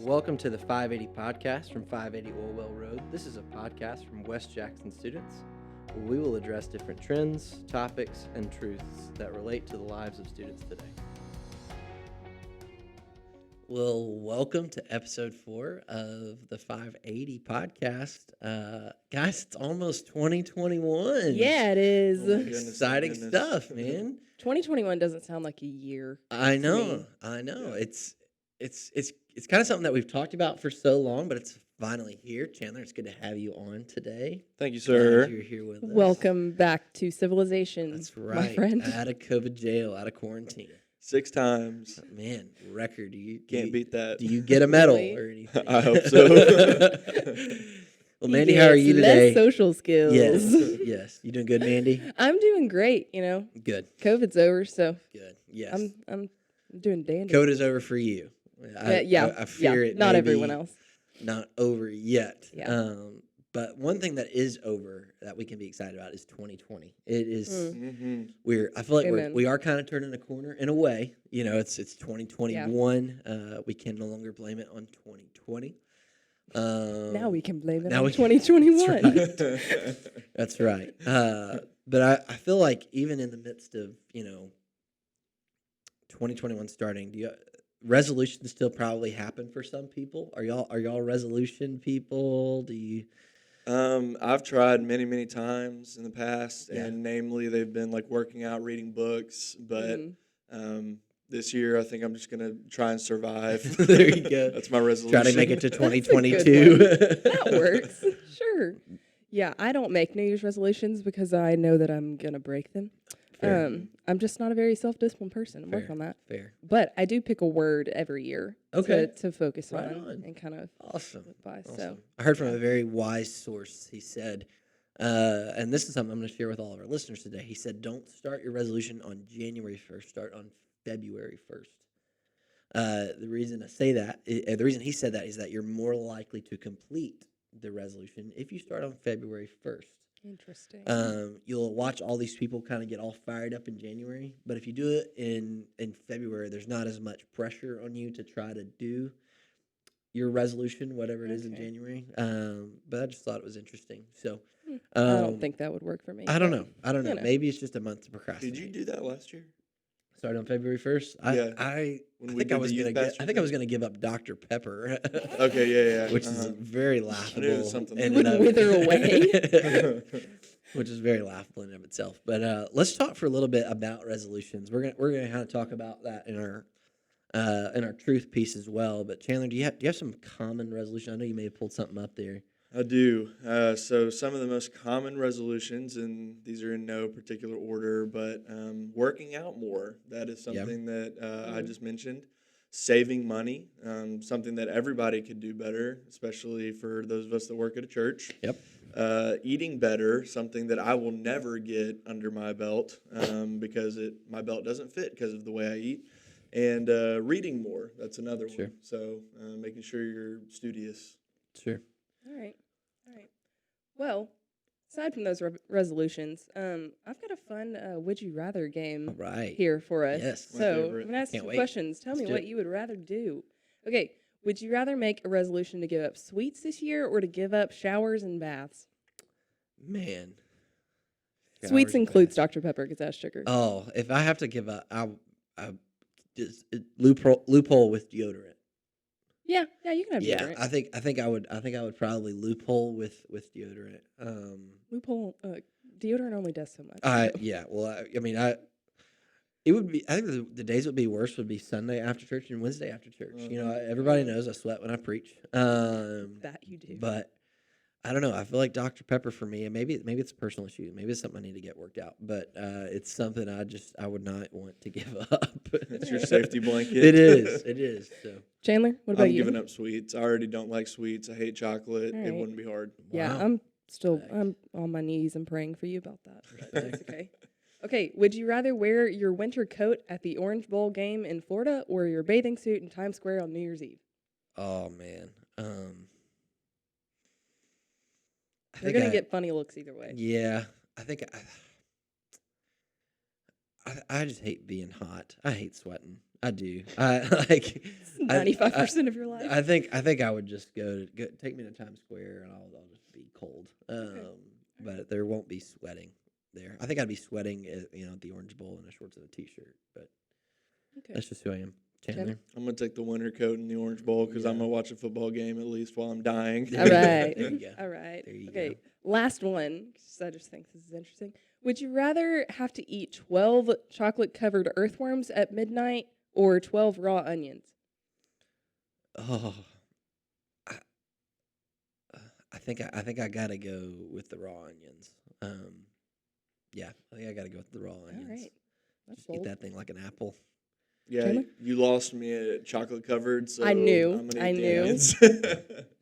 Welcome to the 580 podcast from 580 Orwell Road. This is a podcast from West Jackson students where we will address different trends, topics, and truths that relate to the lives of students today. Well, welcome to episode 4 of the 580 podcast. Guys, it's almost 2021. Yeah, it is. Oh my goodness, Exciting goodness. stuff, man. 2021 doesn't sound like a year. I to know. me. Yeah. It's kind of something that we've talked about for so long, but it's finally here. Chandler, it's good to have you on today. Thank you, Glad sir. you're here with us. Welcome back to civilization, That's right. my friend. Out of COVID jail, out of quarantine. 6 times. Man, record. Can't beat that. Do you get a medal Really? or anything? I hope so. Well, Mandy, how are you today? Less social skills. Yes, yes. You doing good, Mandy? I'm doing great. You know, Good, COVID's over, so good. Yes. I'm doing dandy. COVID is over for you. I fear it. Not may everyone be else. Not over yet. Yeah. But one thing that is over that we can be excited about is 2020. It is. Mm-hmm. I feel like Amen. we are kind of turning a corner in a way. You know, it's 2021. We can no longer blame it on 2020. Now we can blame it now on we can- 2021. That's right. But I feel like even in the midst of 2021 starting, resolutions still probably happen for some people? Are y'all resolution people? Do you? I've tried many times in the past, Yeah. and namely, they've been like working out, reading books. But this year, I think I'm just gonna try and survive. There you go. That's my resolution. Try to make it to That's a good 2022. That works. Sure. Yeah, I don't make New Year's resolutions because I know that I'm gonna break them. Fair. I'm just not a very self-disciplined person. I'm working Fair. on that. Fair. But I do pick a word every year Okay. to focus Right on on. and kind of Awesome. live by. Awesome. So I heard from a very wise source. He said, and this is something I'm going to share with all of our listeners today. He said, don't start your resolution on January 1st. Start on February 1st. The reason I say that, the reason he said that is that you're more likely to complete the resolution if you start on February 1st. interesting. You'll watch all these people kind of get all fired up in January, but if you do it in February, there's not as much pressure on you to try to do your resolution, whatever it is in Okay. January. But I just thought it was interesting. So I don't think that would work for me. I don't but, know. I don't know. you know. Maybe it's just a month to procrastinate. Did you do that last year? Start on February 1st? Yeah. I When we think I did was the youth gonna get. I pastor think I was thing? gonna give up Dr Pepper. Okay, yeah. Which is very I laughable. knew it was something. in Would and of- wither away. Which is very laughable in and of itself. But let's talk for a little bit about resolutions. We're gonna kind of talk about that in our truth piece as well. But Chandler, do you have some common resolution? I know you may have pulled something up there. I do. So some of the most common resolutions, and these are in no particular order, but working out more. That is something that I just mentioned. Saving money, something that everybody could do better, especially for those of us that work at a church. Yep. Eating better, something that I will never get under my belt because my belt doesn't fit because of the way I eat. And reading more, that's another Sure. one. So making sure you're studious. Sure. All right. Well, aside from those resolutions, I've got a fun Would You Rather game All right. here for us. Yes. My So favorite. I'm going to ask Can't some wait. questions. Tell Let's me do what it. you would rather do. Okay. Would you rather make a resolution to give up sweets this year or to give up showers and baths? Man. Sweets Showers and includes baths. Dr. Pepper because that's sugar. Oh, if I have to give up, I just loophole with deodorant. Yeah, you can have Yeah, deodorant. I think I would probably loophole with deodorant. Loophole. Deodorant only does so much. It would be. I think the days would be worse would be Sunday after church and Wednesday after church. You know, everybody knows I sweat when I preach. That you do. But I don't know. I feel like Dr Pepper for me, and maybe it's a personal issue. Maybe it's something I need to get worked out. But it's something I would not want to give up. It's your safety blanket. It is. It is. So Chandler, what about I'm you? giving up sweets. I already don't like sweets. I hate chocolate. All It right. wouldn't be hard. Yeah, wow. I'm on my knees and praying for you about that. But that's okay. Okay, would you rather wear your winter coat at the Orange Bowl game in Florida or your bathing suit in Times Square on New Year's Eve? Oh man. You're going to get funny looks either way. Yeah, I think I just hate being hot. I hate sweating. I do. I like. I- 95% of your life. I think I would just go take me to Times Square and I'll just be cold. But there won't be sweating there. I think I'd be sweating at, at the Orange Bowl in a shorts and a t-shirt. But Okay. that's just who I am. Chandler. I'm gonna take the winter coat and the Orange Bowl because I'm Yeah. gonna watch a football game at least while I'm dying. There All you go. right. There you go. All right. There you Okay. go. Last one. 'Cause I just think this is interesting. Would you rather have to eat 12 chocolate covered earthworms at midnight or 12 raw onions? Oh, I, I think I gotta go with the raw onions. Yeah, I think I gotta go with the raw onions. All right. That's Just eat bold. that thing like an apple. Yeah, Chandler? you lost me at chocolate covered. So I knew, I'm gonna I eat the knew. onions. Fun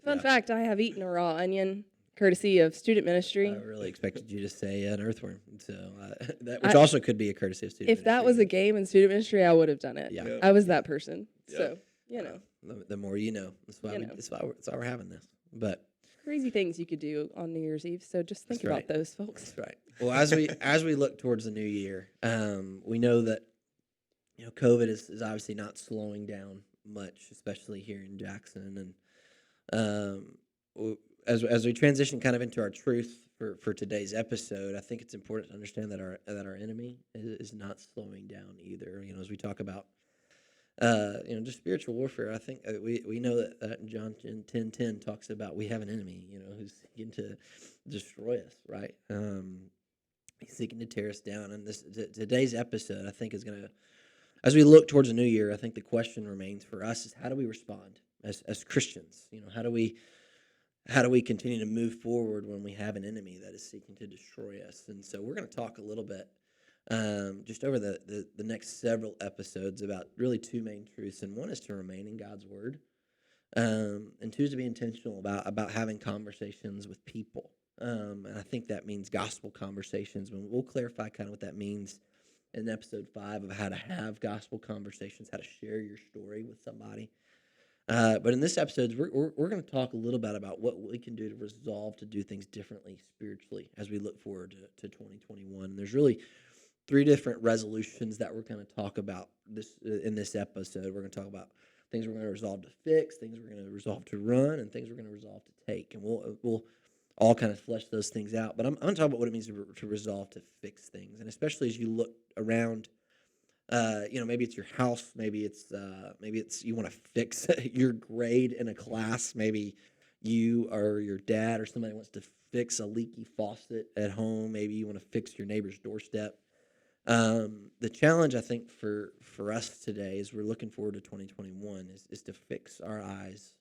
Yeah. fact, I have eaten a raw onion courtesy of student ministry. I really expected you to say an earthworm, so which I- also could be a courtesy of student. If that was a ministry. game in student ministry, I would have done it. Yeah. Yeah. I was that person. Yeah. So, you know, The more you know. That's why You we, know. that's why we're having this. But crazy things you could do on New Year's Eve. So just think That's right. about those, folks. that's right. Well, as we look towards the new year, we know that COVID is obviously not slowing down much, especially here in Jackson, and as we transition kind of into our truth for today's episode, I think it's important to understand that our enemy is not slowing down either. As we talk about just spiritual warfare, I think we know that John 10:10 talks about we have an enemy, who's seeking to destroy us, right? He's seeking to tear us down, and today's episode, I think, is going to, as we look towards the new year, I think the question remains for us is how do we respond as Christians? How do we continue to move forward when we have an enemy that is seeking to destroy us? And so we're going to talk a little bit just over the next several episodes about really two main truths. And one is to remain in God's word, and two is to be intentional about having conversations with people. And I think that means gospel conversations. We'll clarify kind of what that means in episode 5 of how to have gospel conversations, how to share your story with somebody. But in this episode, we're going to talk a little bit about what we can do to resolve to do things differently spiritually as we look forward to 2021. There's really 3 different resolutions that we're going to talk about in this episode. We're going to talk about things we're going to resolve to fix, things we're going to resolve to run, and things we're going to resolve to take. And we'll all kind of flesh those things out. But I'm going to talk about what it means to resolve to fix things, and especially as you look around. Maybe it's your house. Maybe it's you want to fix your grade in a class. Maybe you or your dad or somebody wants to fix a leaky faucet at home. Maybe you want to fix your neighbor's doorstep. The challenge I think for us today, as we're looking forward to 2021, is to fix our eyes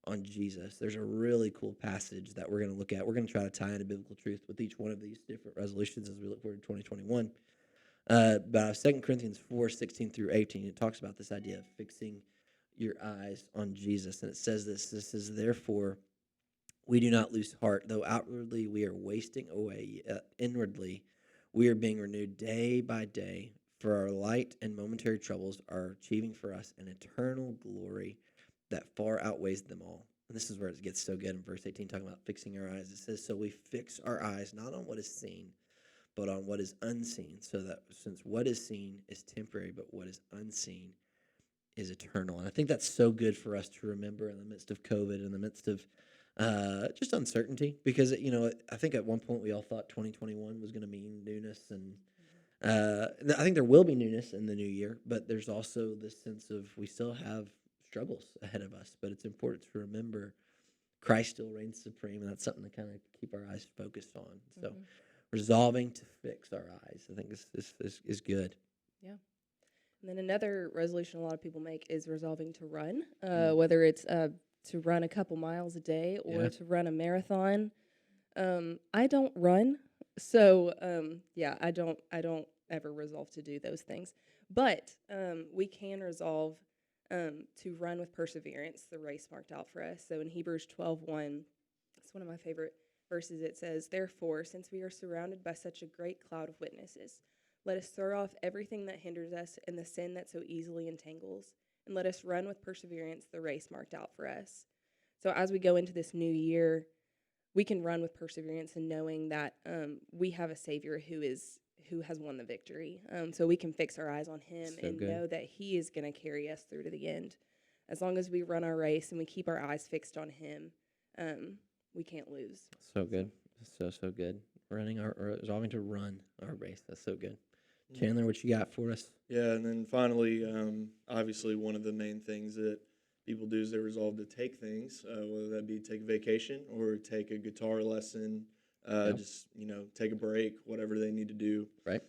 on Jesus. There's a really cool passage that we're going to look at. We're going to try to tie into biblical truth with each one of these different resolutions as we look forward to 2021. But 2 Corinthians 4:16 through 18, it talks about this idea of fixing your eyes on Jesus. And it says this is, therefore, we do not lose heart, though outwardly we are wasting away, inwardly we are being renewed day by day, for our light and momentary troubles are achieving for us an eternal glory that far outweighs them all. And this is where it gets so good in verse 18, talking about fixing our eyes. It says, so we fix our eyes not on what is seen, but on what is unseen, so that since what is seen is temporary, but what is unseen is eternal. And I think that's so good for us to remember in the midst of COVID, in the midst of just uncertainty, because I think at one point we all thought 2021 was going to mean newness, and I think there will be newness in the new year, but there's also this sense of we still have struggles ahead of us. But it's important to remember Christ still reigns supreme, and that's something to kind of keep our eyes focused on. So resolving to fix our eyes, I think is good. Yeah. And then another resolution a lot of people make is resolving to run, whether it's to run a couple miles a day or to run a marathon. I don't run, so I don't ever resolve to do those things. But we can resolve to run with perseverance the race marked out for us. So in Hebrews 12:1, it's one of my favorite verses. It says, therefore, since we are surrounded by such a great cloud of witnesses, let us throw off everything that hinders us and the sin that so easily entangles, and let us run with perseverance the race marked out for us. So as we go into this new year, we can run with perseverance and knowing that we have a Savior who is who has won the victory. So we can fix our eyes on him So and good. know that he is going to carry us through to the end. As long as we run our race and we keep our eyes fixed on him, we can't lose. So good. So good. Resolving to run our race. That's so good. Mm. Chandler, what you got for us? Yeah, and then finally, obviously, one of the main things that people do is they resolve to take things, whether that be take a vacation or take a guitar lesson, Yep. just take a break, whatever they need to do. Right.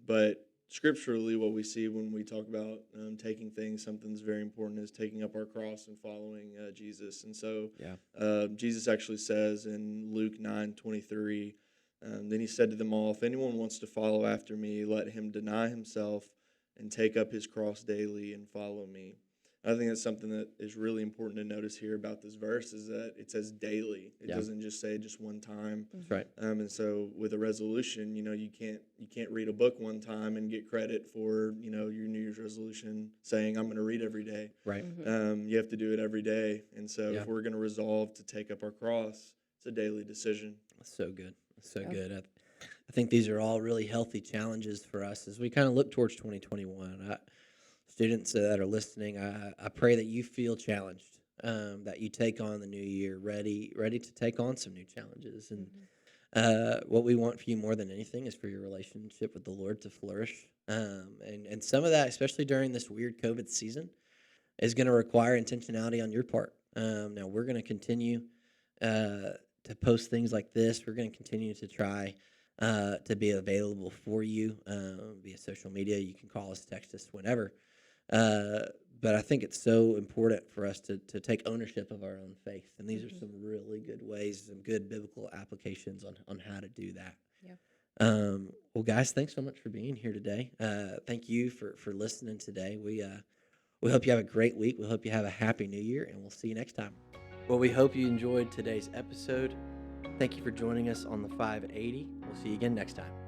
But scripturally, what we see when we talk about taking things, something that's very important is taking up our cross and following Jesus. And so, Yeah. Jesus actually says in Luke 9:23. Then he said to them all, if anyone wants to follow after me, let him deny himself and take up his cross daily and follow me. I think that's something that is really important to notice here about this verse is that it says daily. It Yeah. doesn't just say just one time. That's right. And so with a resolution, you can't read a book one time and get credit for your New Year's resolution saying I'm going to read every day. Right. You have to do it every day. And so Yeah. if we're going to resolve to take up our cross, it's a daily decision. So good. So Yeah. good. I think these are all really healthy challenges for us as we kind of look towards 2021. Students that are listening, I pray that you feel challenged, that you take on the new year ready to take on some new challenges. And what we want for you more than anything is for your relationship with the Lord to flourish. And some of that, especially during this weird COVID season, is going to require intentionality on your part. Now, we're going to continue to post things like this. We're going to continue to try to be available for you via social media. You can call us, text us whenever. But I think it's so important for us to take ownership of our own faith. And these are some really good ways, some good biblical applications on how to do that. Yeah. Well, guys, thanks so much for being here today. Thank you for listening today. We hope you have a great week. We hope you have a happy new year, and we'll see you next time. Well, we hope you enjoyed today's episode. Thank you for joining us on the 580. We'll see you again next time.